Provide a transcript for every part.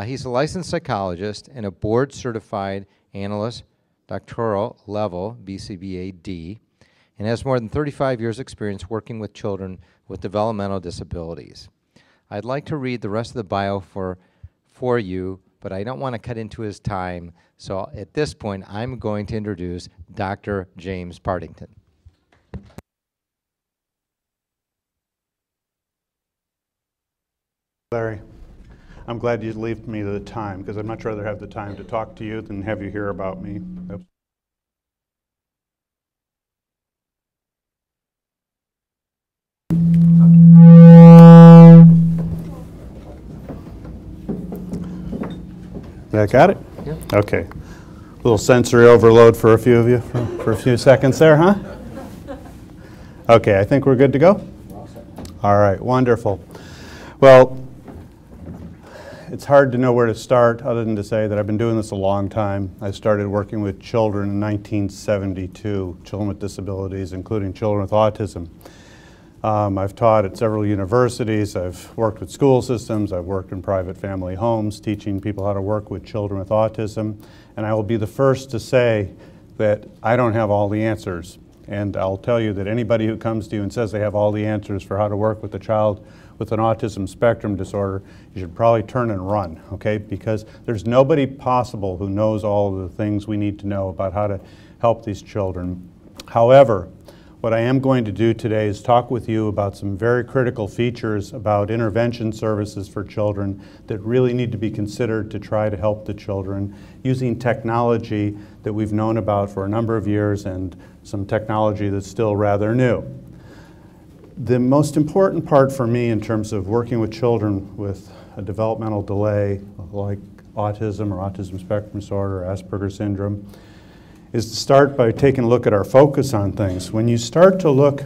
He's a licensed psychologist and a board-certified analyst, doctoral level, BCBA-D, and has more than 35 years' experience working with children with developmental disabilities. I'd like to read the rest of the bio for you, but I don't want to cut into his time, so at this point, I'm going to introduce Dr. James Partington. Larry, I'm glad you leave me the time, because I'd much rather have the time to talk to you than have you hear about me. Oops. I got it? Yeah. Okay. A little sensory overload for a few of you for a few seconds there, huh? Okay, I think we're good to go? All right, wonderful. Well, it's hard to know where to start other than to say that I've been doing this a long time. I started working with children in 1972, children with disabilities, including children with autism. I've taught at several universities, I've worked with school systems, I've worked in private family homes, teaching people how to work with children with autism, and I will be the first to say that I don't have all the answers. And I'll tell you that anybody who comes to you and says they have all the answers for how to work with a child with an autism spectrum disorder, you should probably turn and run, okay? Because there's nobody possible who knows all of the things we need to know about how to help these children. However, what I am going to do today is talk with you about some very critical features about intervention services for children that really need to be considered to try to help the children using technology that we've known about for a number of years and some technology that's still rather new. The most important part for me in terms of working with children with a developmental delay like autism or autism spectrum disorder or Asperger's syndrome is to start by taking a look at our focus on things. When you start to look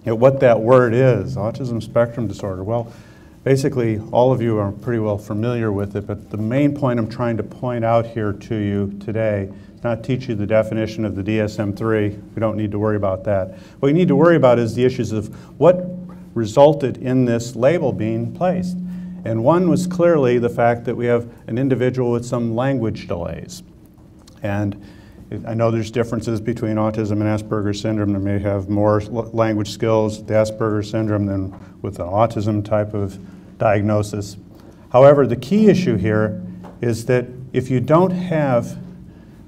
at what that word is, autism spectrum disorder, well, basically all of you are pretty well familiar with it, but the main point I'm trying to point out here to you today is not teach you the definition of the DSM-3. We don't need to worry about that. What we need to worry about is the issues of what resulted in this label being placed. And one was clearly the fact that we have an individual with some language delays. And I know there's differences between autism and Asperger's syndrome. They may have more language skills with the Asperger's syndrome than with the autism type of diagnosis. However, the key issue here is that if you don't have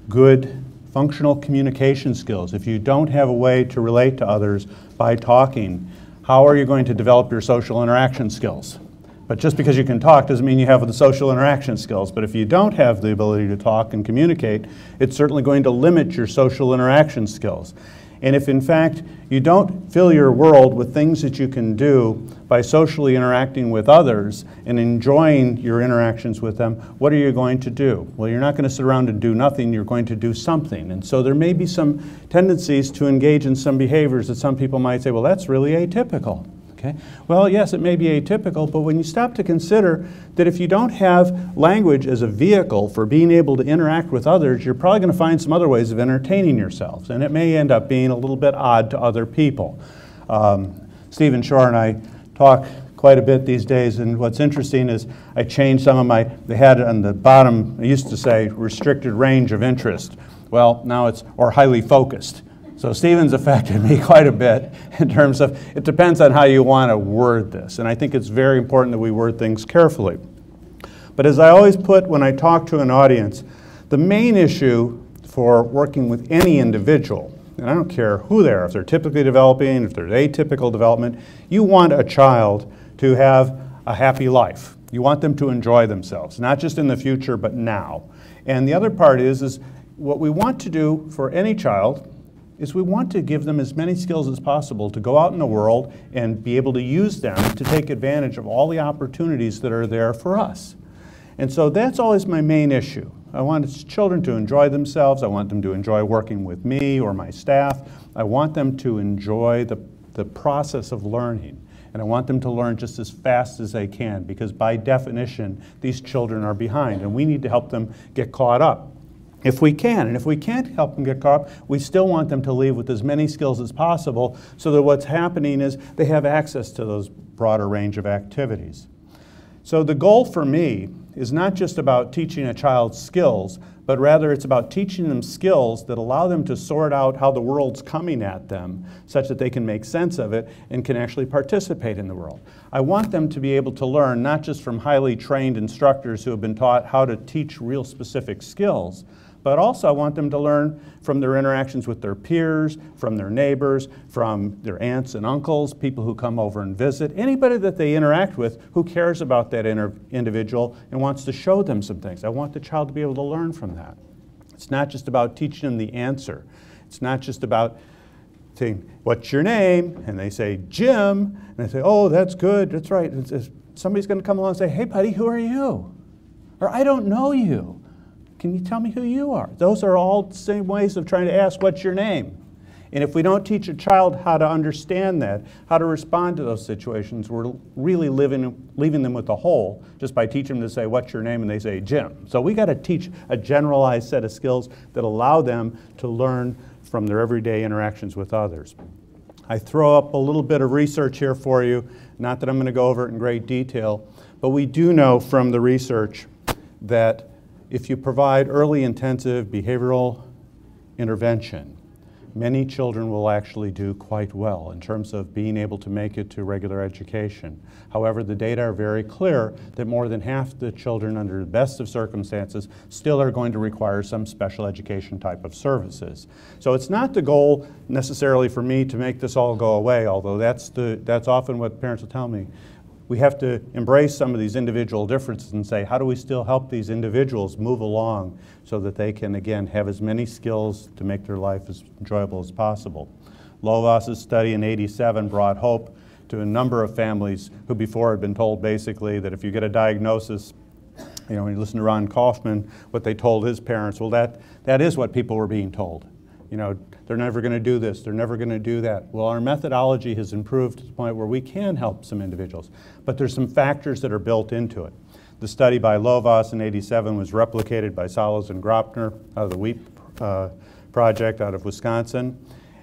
good functional communication skills, if you don't have a way to relate to others by talking, how are you going to develop your social interaction skills? But just because you can talk doesn't mean you have the social interaction skills. But if you don't have the ability to talk and communicate, it's certainly going to limit your social interaction skills. And if in fact you don't fill your world with things that you can do by socially interacting with others and enjoying your interactions with them, what are you going to do? Well, you're not going to sit around and do nothing, you're going to do something. And so there may be some tendencies to engage in some behaviors that some people might say, well, that's really atypical. Okay. Well, yes, it may be atypical, but when you stop to consider that if you don't have language as a vehicle for being able to interact with others, you're probably going to find some other ways of entertaining yourselves, and it may end up being a little bit odd to other people. Stephen Shore and I talk quite a bit these days, and what's interesting is I changed some of they had on the bottom, I used to say restricted range of interest. Well, now it's, or highly focused. So Stephen's affected me quite a bit in terms of, it depends on how you want to word this. And I think it's very important that we word things carefully. But as I always put when I talk to an audience, the main issue for working with any individual, and I don't care who they are, if they're typically developing, if there's atypical development, you want a child to have a happy life. You want them to enjoy themselves, not just in the future, but now. And the other part is what we want to do for any child is we want to give them as many skills as possible to go out in the world and be able to use them to take advantage of all the opportunities that are there for us. And so that's always my main issue. I want children to enjoy themselves. I want them to enjoy working with me or my staff. I want them to enjoy the process of learning. And I want them to learn just as fast as they can, because by definition, these children are behind, and we need to help them get caught up if we can. And if we can't help them get caught up, we still want them to leave with as many skills as possible so that what's happening is they have access to those broader range of activities. So the goal for me is not just about teaching a child skills, but rather it's about teaching them skills that allow them to sort out how the world's coming at them such that they can make sense of it and can actually participate in the world. I want them to be able to learn not just from highly trained instructors who have been taught how to teach real specific skills, but also I want them to learn from their interactions with their peers, from their neighbors, from their aunts and uncles, people who come over and visit, anybody that they interact with who cares about that individual and wants to show them some things. I want the child to be able to learn from that. It's not just about teaching them the answer. It's not just about saying, what's your name? And they say, Jim. And they say, oh, that's good, that's right. And somebody's going to come along and say, hey, buddy, who are you? Or I don't know you. Can you tell me who you are? Those are all the same ways of trying to ask, what's your name? And if we don't teach a child how to understand that, how to respond to those situations, we're really leaving them with a hole just by teaching them to say, what's your name? And they say, Jim. So we got to teach a generalized set of skills that allow them to learn from their everyday interactions with others. I throw up a little bit of research here for you, not that I'm going to go over it in great detail, but we do know from the research that if you provide early intensive behavioral intervention, many children will actually do quite well in terms of being able to make it to regular education. However, the data are very clear that more than half the children under the best of circumstances still are going to require some special education type of services. So it's not the goal necessarily for me to make this all go away, although that's often what parents will tell me. We have to embrace some of these individual differences and say, how do we still help these individuals move along so that they can, again, have as many skills to make their life as enjoyable as possible. Lovas's study in '87 brought hope to a number of families who before had been told basically that if you get a diagnosis, you know, when you listen to Ron Kaufman, what they told his parents, well, that is what people were being told. You know, they're never going to do this, they're never going to do that. Well, our methodology has improved to the point where we can help some individuals, but there's some factors that are built into it. The study by Lovas in '87 was replicated by Solis and Gropner out of the WEEP project out of Wisconsin.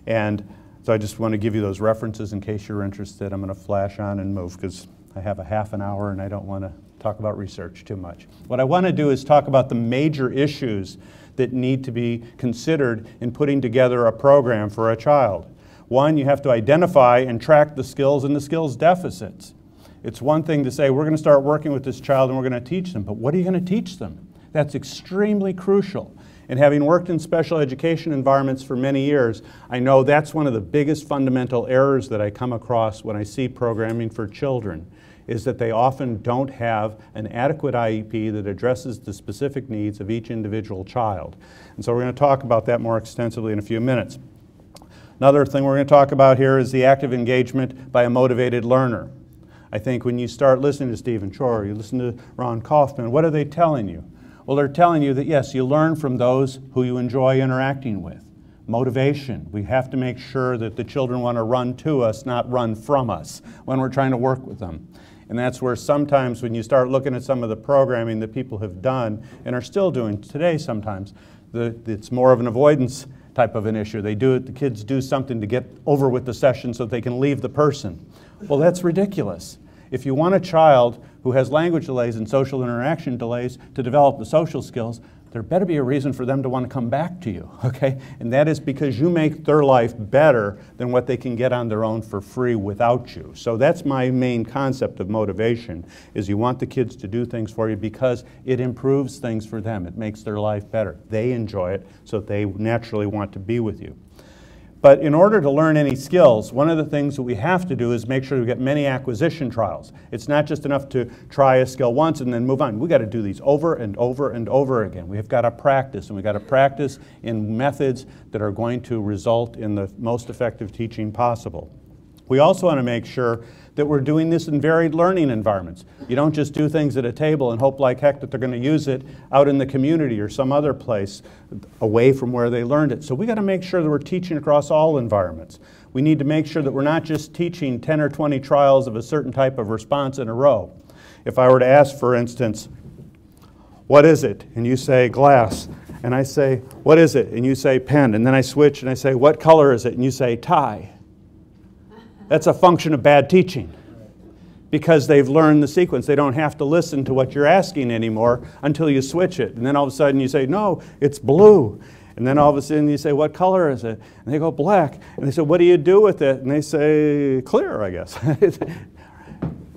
And so I just want to give you those references in case you're interested. I'm going to flash on and move because I have a half an hour and I don't want to talk about research too much. What I want to do is talk about the major issues that need to be considered in putting together a program for a child. One, you have to identify and track the skills and the skills deficits. It's one thing to say, we're going to start working with this child and we're going to teach them, but what are you going to teach them? That's extremely crucial. And having worked in special education environments for many years, I know that's one of the biggest fundamental errors that I come across when I see programming for children, is that they often don't have an adequate IEP that addresses the specific needs of each individual child. And so we're going to talk about that more extensively in a few minutes. Another thing we're going to talk about here is the active engagement by a motivated learner. I think when you start listening to Stephen Shore, you listen to Ron Kaufman, what are they telling you? Well, they're telling you that, yes, you learn from those who you enjoy interacting with. Motivation. We have to make sure that the children want to run to us, not run from us when we're trying to work with them. And that's where sometimes when you start looking at some of the programming that people have done and are still doing today sometimes, it's more of an avoidance type of an issue. They do it, the kids do something to get over with the session so they can leave the person. Well, that's ridiculous. If you want a child who has language delays and social interaction delays to develop the social skills, there better be a reason for them to want to come back to you, okay? And that is because you make their life better than what they can get on their own for free without you. So that's my main concept of motivation, is you want the kids to do things for you because it improves things for them. It makes their life better. They enjoy it, so they naturally want to be with you. But in order to learn any skills, one of the things that we have to do is make sure we get many acquisition trials. It's not just enough to try a skill once and then move on. We've got to do these over and over and over again. We've got to practice, and we've got to practice in methods that are going to result in the most effective teaching possible. We also want to make sure that we're doing this in varied learning environments. You don't just do things at a table and hope like heck that they're going to use it out in the community or some other place away from where they learned it. So we got to make sure that we're teaching across all environments. We need to make sure that we're not just teaching 10 or 20 trials of a certain type of response in a row. If I were to ask, for instance, what is it? And you say glass. And I say, what is it? And you say pen. And then I switch and I say, what color is it? And you say tie. That's a function of bad teaching. because they've learned the sequence. They don't have to listen to what you're asking anymore until you switch it. And then all of a sudden you say, no, it's blue. And then all of a sudden you say, what color is it? And they go, black. And they say, what do you do with it? And they say, clear, I guess.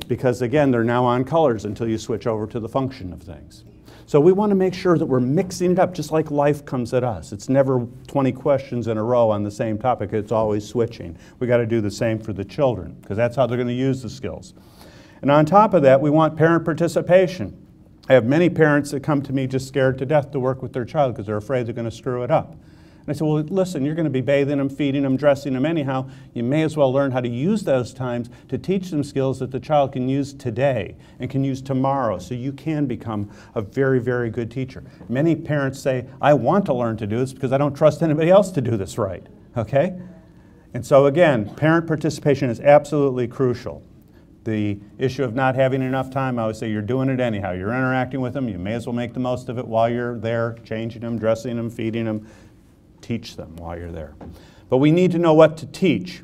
Because again, they're now on colors until you switch over to the function of things. So we want to make sure that we're mixing it up just like life comes at us. It's never 20 questions in a row on the same topic. It's always switching. We got to do the same for the children because that's how they're going to use the skills. And on top of that, we want parent participation. I have many parents that come to me just scared to death to work with their child because they're afraid they're going to screw it up. And I said, well, listen, you're going to be bathing them, feeding them, dressing them anyhow. You may as well learn how to use those times to teach them skills that the child can use today and can use tomorrow so you can become a very, very good teacher. Many parents say, I want to learn to do this because I don't trust anybody else to do this right, okay? And so again, parent participation is absolutely crucial. The issue of not having enough time, I always say you're doing it anyhow. You're interacting with them. You may as well make the most of it while you're there, changing them, dressing them, feeding them. Teach them while you're there. But we need to know what to teach.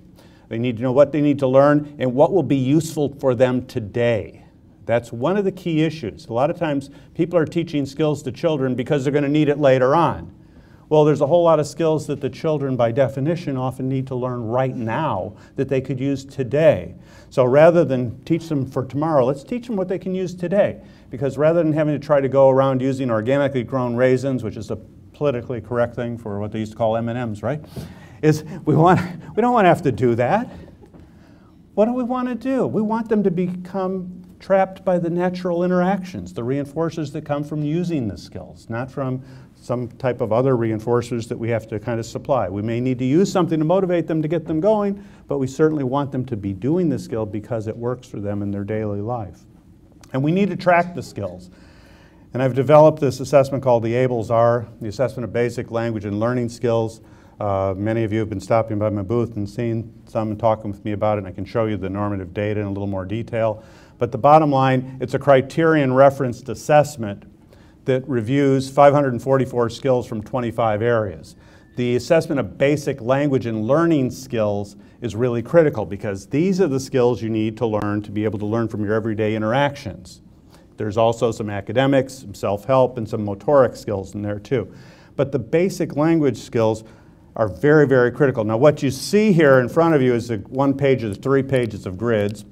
They need to know what they need to learn and what will be useful for them today. That's one of the key issues. A lot of times people are teaching skills to children because they're going to need it later on. Well, there's a whole lot of skills that the children, by definition, often need to learn right now that they could use today. So rather than teach them for tomorrow, let's teach them what they can use today. Because rather than having to try to go around using organically grown raisins, which is a politically correct thing for what they used to call M&Ms, right? Is we don't want to have to do that. What do we want to do? We want them to become trapped by the natural interactions, the reinforcers that come from using the skills, not from some type of other reinforcers that we have to kind of supply. We may need to use something to motivate them to get them going, but we certainly want them to be doing the skill because it works for them in their daily life. And we need to track the skills. And I've developed this assessment called the ABLES-R, the Assessment of Basic Language and Learning Skills. Many of you have been stopping by my booth and seeing some and talking with me about it, and I can show you the normative data in a little more detail. But the bottom line, it's a criterion referenced assessment that reviews 544 skills from 25 areas. The assessment of basic language and learning skills is really critical because these are the skills you need to learn to be able to learn from your everyday interactions. There's also some academics, some self-help, and some motoric skills in there too. But the basic language skills are very, very critical. Now what you see here in front of you is one page of 3 pages of grids.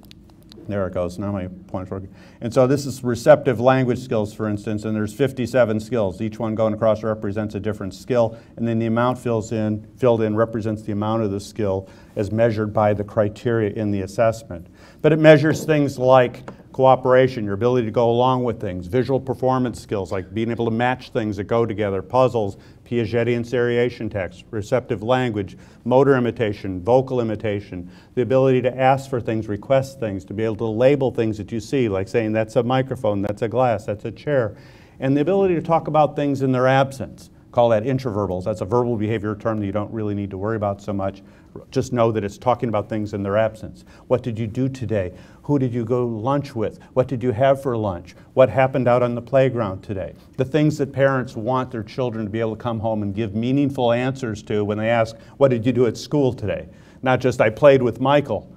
There it goes, now my point's working. And so this is receptive language skills, for instance, and there's 57 skills. Each one going across represents a different skill, and then the amount filled in represents the amount of the skill as measured by the criteria in the assessment. But it measures things like cooperation, your ability to go along with things, visual performance skills like being able to match things that go together, puzzles, Piagetian seriation text, receptive language, motor imitation, vocal imitation, the ability to ask for things, request things, to be able to label things that you see, like saying that's a microphone, that's a glass, that's a chair, and the ability to talk about things in their absence. Call that intraverbals. That's a verbal behavior term that you don't really need to worry about so much. Just know that it's talking about things in their absence. What did you do today? Who did you go lunch with? What did you have for lunch? What happened out on the playground today? The things that parents want their children to be able to come home and give meaningful answers to when they ask, what did you do at school today? Not just, I played with Michael.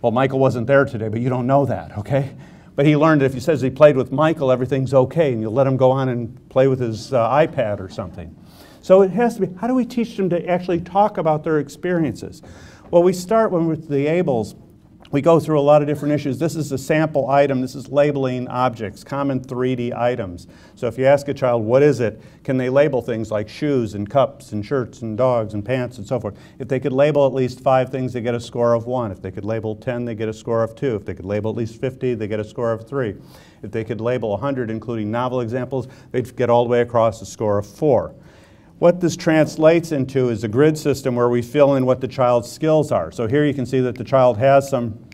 Well, Michael wasn't there today, but you don't know that, okay? But he learned that if he says he played with Michael, everything's okay, and you'll let him go on and play with his iPad or something. So it has to be, how do we teach them to actually talk about their experiences? Well, we start with the ABLES. We go through a lot of different issues. This is a sample item. This is labeling objects, common 3D items. So if you ask a child, what is it? Can they label things like shoes and cups and shirts and dogs and pants and so forth? If they could label at least 5 things, they get a score of 1. If they could label 10, they get a score of 2. If they could label at least 50, they get a score of 3. If they could label 100, including novel examples, they'd get all the way across a score of 4. What this translates into is a grid system where we fill in what the child's skills are. So here you can see that the child has some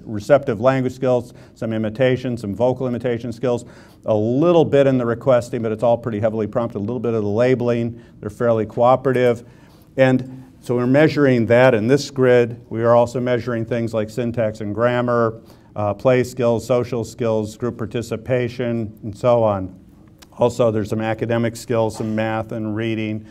receptive language skills, some imitation, some vocal imitation skills, a little bit in the requesting, but it's all pretty heavily prompted, a little bit of the labeling. They're fairly cooperative. And so we're measuring that in this grid. We are also measuring things like syntax and grammar, play skills, social skills, group participation, and so on. Also, there's some academic skills, some math and reading.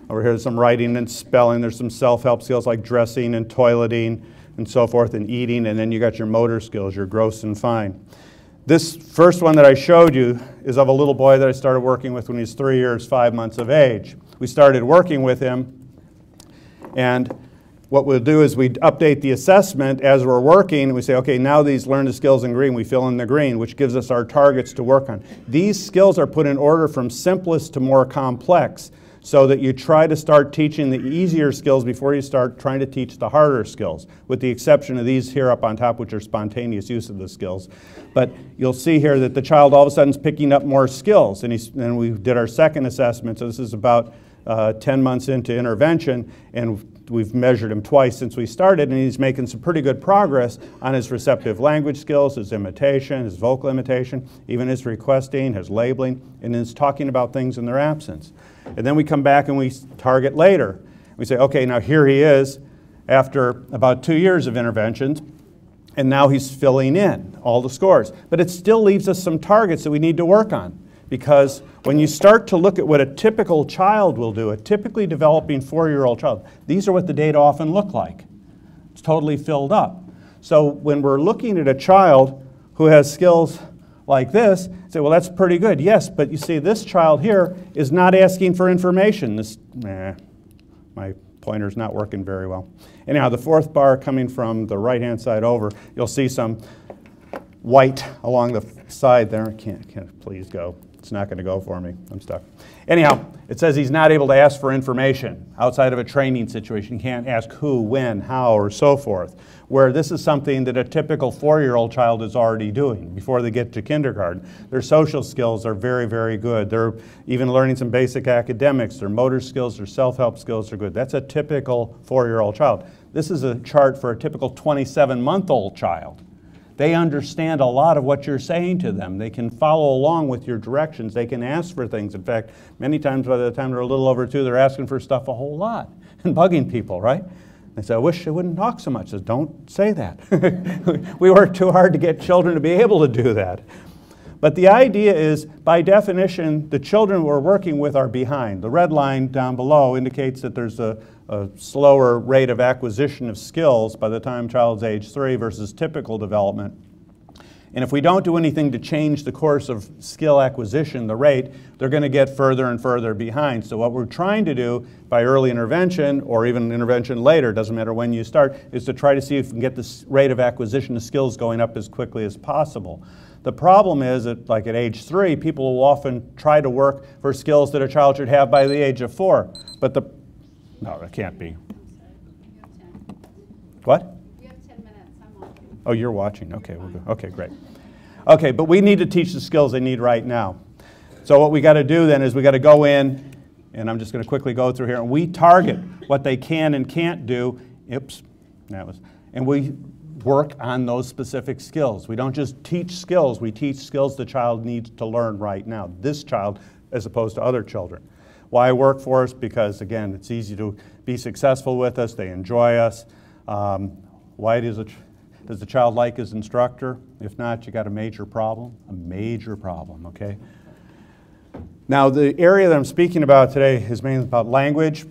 Over here, there's some writing and spelling. There's some self-help skills like dressing and toileting, and so forth, and eating, and then you got your motor skills, your gross and fine. This first one that I showed you is of a little boy that I started working with when he was 3 years, 5 months of age. We started working with him, and what we'll do is we update the assessment as we're working, and we say, okay, now these learn the skills in green. We fill in the green, which gives us our targets to work on. These skills are put in order from simplest to more complex, so that you try to start teaching the easier skills before you start trying to teach the harder skills, with the exception of these here up on top, which are spontaneous use of the skills. But you'll see here that the child all of a sudden is picking up more skills, and we did our second assessment, so this is about 10 months into intervention, and we've measured him twice since we started, and he's making some pretty good progress on his receptive language skills, his imitation, his vocal imitation, even his requesting, his labeling, and his talking about things in their absence. And then we come back and we target later. We say, okay, now here he is after about 2 years of interventions, and now he's filling in all the scores. But it still leaves us some targets that we need to work on, because when you start to look at what a typical child will do, a typically developing 4-year-old child, these are what the data often look like. It's totally filled up. So when we're looking at a child who has skills like this, say, well, that's pretty good. Yes, but you see, this child here is not asking for information. My pointer's not working very well. Anyhow, the fourth bar coming from the right-hand side over, you'll see some white along the side there. Can't please go. It's not going to go for me. I'm stuck. Anyhow, it says he's not able to ask for information outside of a training situation. He can't ask who, when, how, or so forth, where this is something that a typical 4-year-old child is already doing before they get to kindergarten. Their social skills are very, very good. They're even learning some basic academics. Their motor skills, their self-help skills are good. That's a typical 4-year-old child. This is a chart for a typical 27-month-old child. They understand a lot of what you're saying to them. They can follow along with your directions. They can ask for things. In fact, many times by the time they're a little over 2, they're asking for stuff a whole lot and bugging people, right? They say, I wish they wouldn't talk so much. I says, don't say that. We work too hard to get children to be able to do that. But the idea is, by definition, the children we're working with are behind. The red line down below indicates that there's a slower rate of acquisition of skills by the time child's age 3 versus typical development. And if we don't do anything to change the course of skill acquisition, the rate, they're going to get further and further behind. So what we're trying to do by early intervention, or even intervention later, doesn't matter when you start, is to try to see if we can get this rate of acquisition of skills going up as quickly as possible. The problem is that, like at age 3, people will often try to work for skills that a child should have by the age of 4. But no, it can't be. What? You have 10 minutes. I'm watching. Oh, you're watching. Okay, we'll go. Okay, great. Okay, but we need to teach the skills they need right now. So what we got to do then is we got to go in, and I'm just going to quickly go through here, and we target what they can and can't do. Oops, and we work on those specific skills. We don't just teach skills. We teach skills the child needs to learn right now. This child, as opposed to other children. Why work for us? Because, again, it's easy to be successful with us. They enjoy us. Why does the child like his instructor? If not, you got a major problem, okay? Now, the area that I'm speaking about today is mainly about language,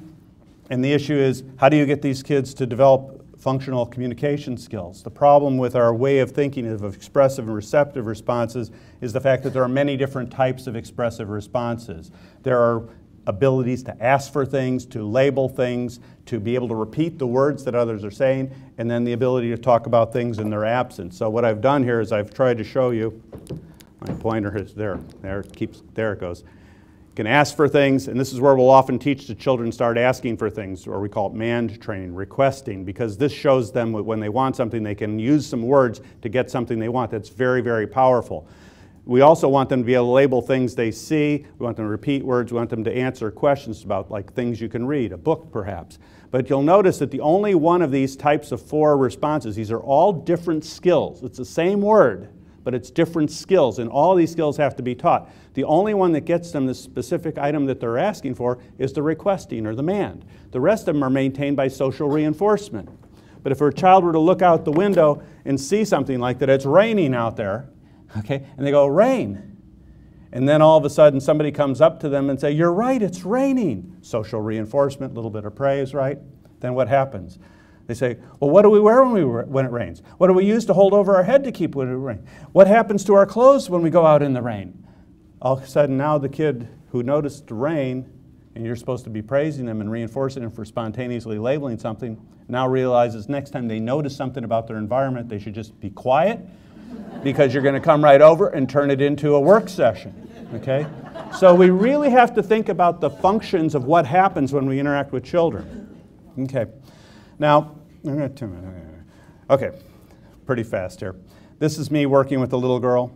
and the issue is, how do you get these kids to develop functional communication skills? The problem with our way of thinking of expressive and receptive responses is the fact that there are many different types of expressive responses. There are abilities to ask for things, to label things, to be able to repeat the words that others are saying, and then the ability to talk about things in their absence. So what I've done here is I've tried to show you, my pointer is there it goes. You can ask for things, and this is where we'll often teach the children start asking for things, or we call it mand training, requesting, because this shows them when they want something, they can use some words to get something they want. That's very, very powerful. We also want them to be able to label things they see. We want them to repeat words. We want them to answer questions about, like, things you can read, a book perhaps. But you'll notice that the only one of these types of 4 responses, these are all different skills. It's the same word, but it's different skills, and all these skills have to be taught. The only one that gets them the specific item that they're asking for is the requesting or the mand. The rest of them are maintained by social reinforcement. But if a child were to look out the window and see something like that, it's raining out there, okay, and they go, rain. And then all of a sudden somebody comes up to them and say, you're right, it's raining. Social reinforcement, a little bit of praise, right? Then what happens? They say, well, what do we wear when it rains? What do we use to hold over our head to keep when it rains? What happens to our clothes when we go out in the rain? All of a sudden now the kid who noticed the rain, and you're supposed to be praising them and reinforcing them for spontaneously labeling something, now realizes next time they notice something about their environment, they should just be quiet, because you're going to come right over and turn it into a work session, okay? So we really have to think about the functions of what happens when we interact with children. Okay. Now, okay, pretty fast here. This is me working with a little girl.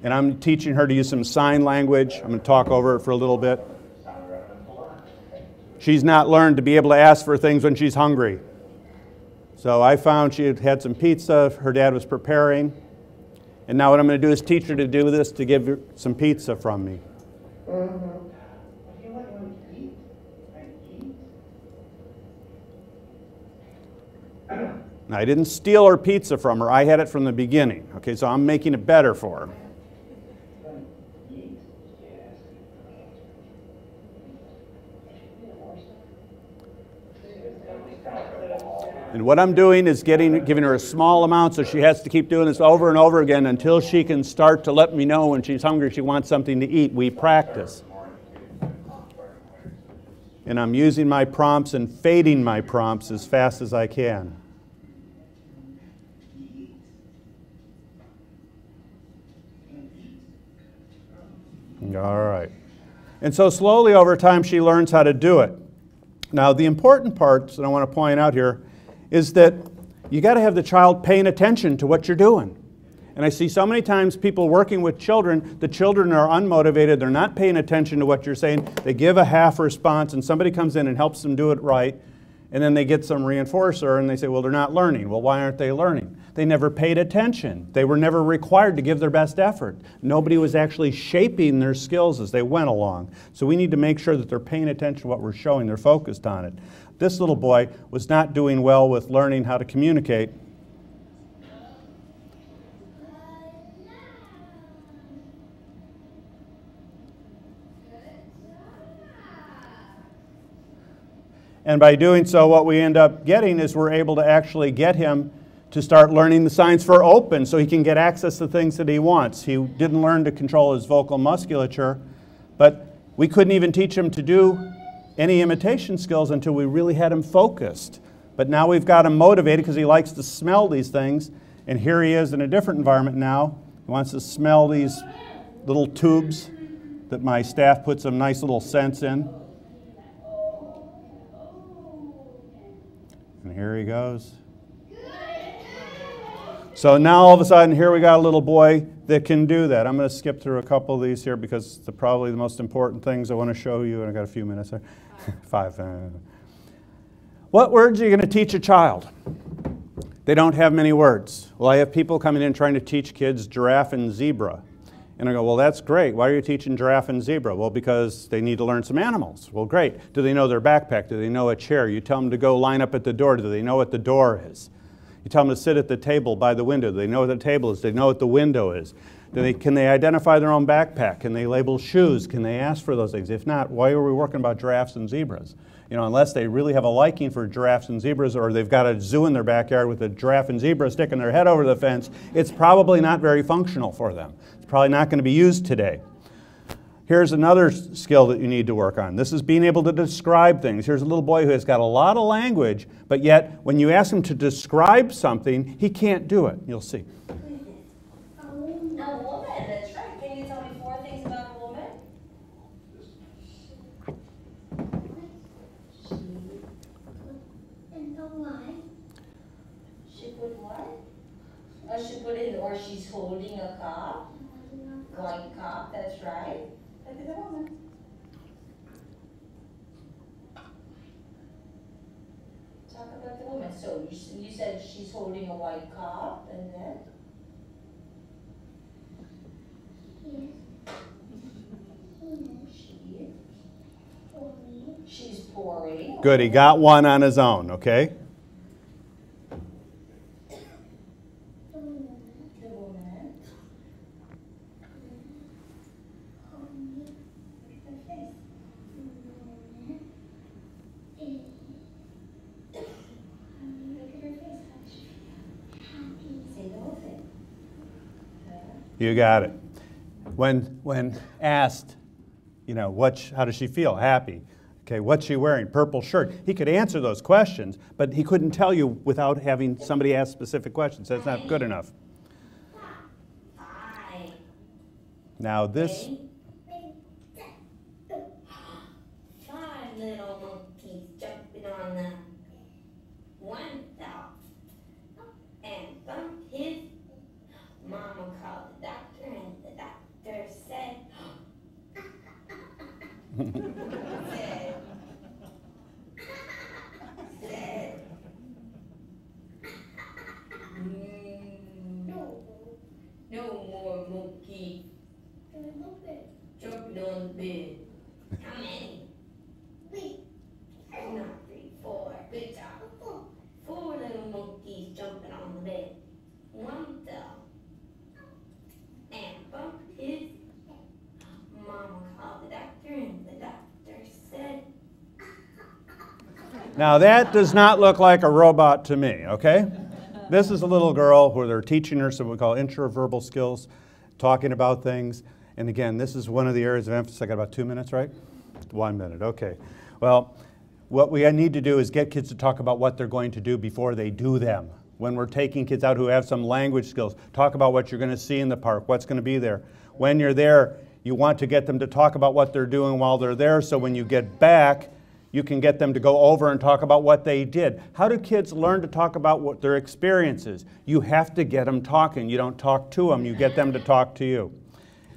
And I'm teaching her to use some sign language. I'm going to talk over it for a little bit. She's not learned to be able to ask for things when she's hungry. So I found she had had some pizza her dad was preparing. And now what I'm going to do is teach her to do this, to give her some pizza from me. Now, I didn't steal her pizza from her. I had it from the beginning. Okay, so I'm making it better for her. And what I'm doing is giving her a small amount, so she has to keep doing this over and over again until she can start to let me know when she's hungry, she wants something to eat. We practice. And I'm using my prompts and fading my prompts as fast as I can. All right. And so slowly over time she learns how to do it. Now the important part that I want to point out here is that you got to have the child paying attention to what you're doing. And I see so many times people working with children, the children are unmotivated, they're not paying attention to what you're saying, they give a half response and somebody comes in and helps them do it right, and then they get some reinforcer and they say, well, they're not learning. Well, why aren't they learning? They never paid attention. They were never required to give their best effort. Nobody was actually shaping their skills as they went along. So we need to make sure that they're paying attention to what we're showing, they're focused on it. This little boy was not doing well with learning how to communicate. And by doing so, what we end up getting is we're able to actually get him to start learning the signs for open so he can get access to things that he wants. He didn't learn to control his vocal musculature, but we couldn't even teach him to do any imitation skills until we really had him focused. But now we've got him motivated because he likes to smell these things, and here he is in a different environment now. He wants to smell these little tubes that my staff put some nice little scents in. And here he goes. So now all of a sudden here we got a little boy that can do that. I'm going to skip through a couple of these here because they're probably the most important things I want to show you, and I got a few minutes there. 5. What words are you going to teach a child? They don't have many words. Well, I have people coming in trying to teach kids giraffe and zebra. And I go, well, that's great. Why are you teaching giraffe and zebra? Well, because they need to learn some animals. Well, great. Do they know their backpack? Do they know a chair? You tell them to go line up at the door. Do they know what the door is? You tell them to sit at the table by the window. Do they know what the table is? Do they know what the window is? Can they identify their own backpack? Can they label shoes? Can they ask for those things? If not, why are we working about giraffes and zebras? You know, unless they really have a liking for giraffes and zebras, or they've got a zoo in their backyard with a giraffe and zebra sticking their head over the fence, it's probably not very functional for them. It's probably not going to be used today. Here's another skill that you need to work on. This is being able to describe things. Here's a little boy who has got a lot of language, but yet when you ask him to describe something, he can't do it. You'll see. A woman, that's right. Can you tell me 4 things about a woman? She put what? She put in, or she's holding a cup. Like cup, that's right. That is a woman. Talk about the woman. So you said she's holding a white cup, and then? She's pouring. Good, he got one on his own, okay? The woman. You got it. When asked, you know, how does she feel? Happy. Okay, what's she wearing? Purple shirt. He could answer those questions, but he couldn't tell you without having somebody ask specific questions. That's not good enough. Hi. Now this, Five little monkeys jumping on the one dog and bumped his. Mama called the doctor and the doctor said, no more monkeys jumping on the bed. How many? Not three, four. Good job. Four little monkeys jumping on the bed. One fell and bumped his. Mama called the doctor and the doctor said. now that does not look like a robot to me, okay? This is a little girl who they're teaching her some what we call intraverbal skills, talking about things. And again, this is one of the areas of emphasis. I got about 2 minutes, right? 1 minute, okay. Well, what we need to do is get kids to talk about what they're going to do before they do them. When we're taking kids out who have some language skills, talk about what you're going to see in the park, what's going to be there. When you're there, you want to get them to talk about what they're doing while they're there, so when you get back, you can get them to go over and talk about what they did. How do kids learn to talk about what their experiences? You have to get them talking. You don't talk to them, you get them to talk to you.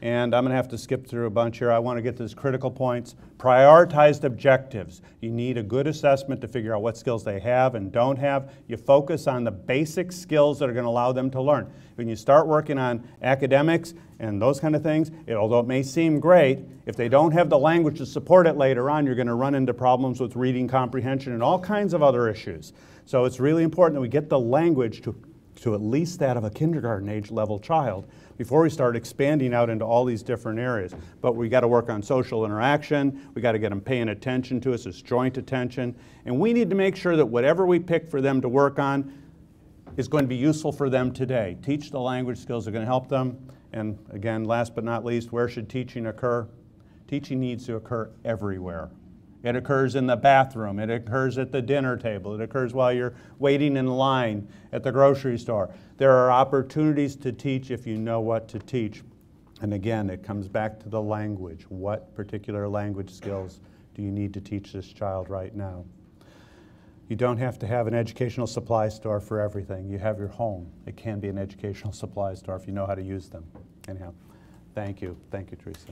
And I'm going to have to skip through a bunch here. I want to get to these critical points. Prioritized objectives. You need a good assessment to figure out what skills they have and don't have. You focus on the basic skills that are going to allow them to learn. When you start working on academics and those kind of things, although it may seem great, if they don't have the language to support it later on, you're going to run into problems with reading comprehension and all kinds of other issues. So it's really important that we get the language to at least that of a kindergarten age level child before we start expanding out into all these different areas. But we got to work on social interaction, we got to get them paying attention to us, it's joint attention, and we need to make sure that whatever we pick for them to work on is going to be useful for them today. Teach the language skills that are going to help them. And again, last but not least, where should teaching occur? Teaching needs to occur everywhere. It occurs in the bathroom, it occurs at the dinner table, it occurs while you're waiting in line at the grocery store. There are opportunities to teach if you know what to teach. And again, it comes back to the language. What particular language skills do you need to teach this child right now? You don't have to have an educational supply store for everything. You have your home. It can be an educational supply store if you know how to use them. Anyhow, thank you. Thank you, Teresa.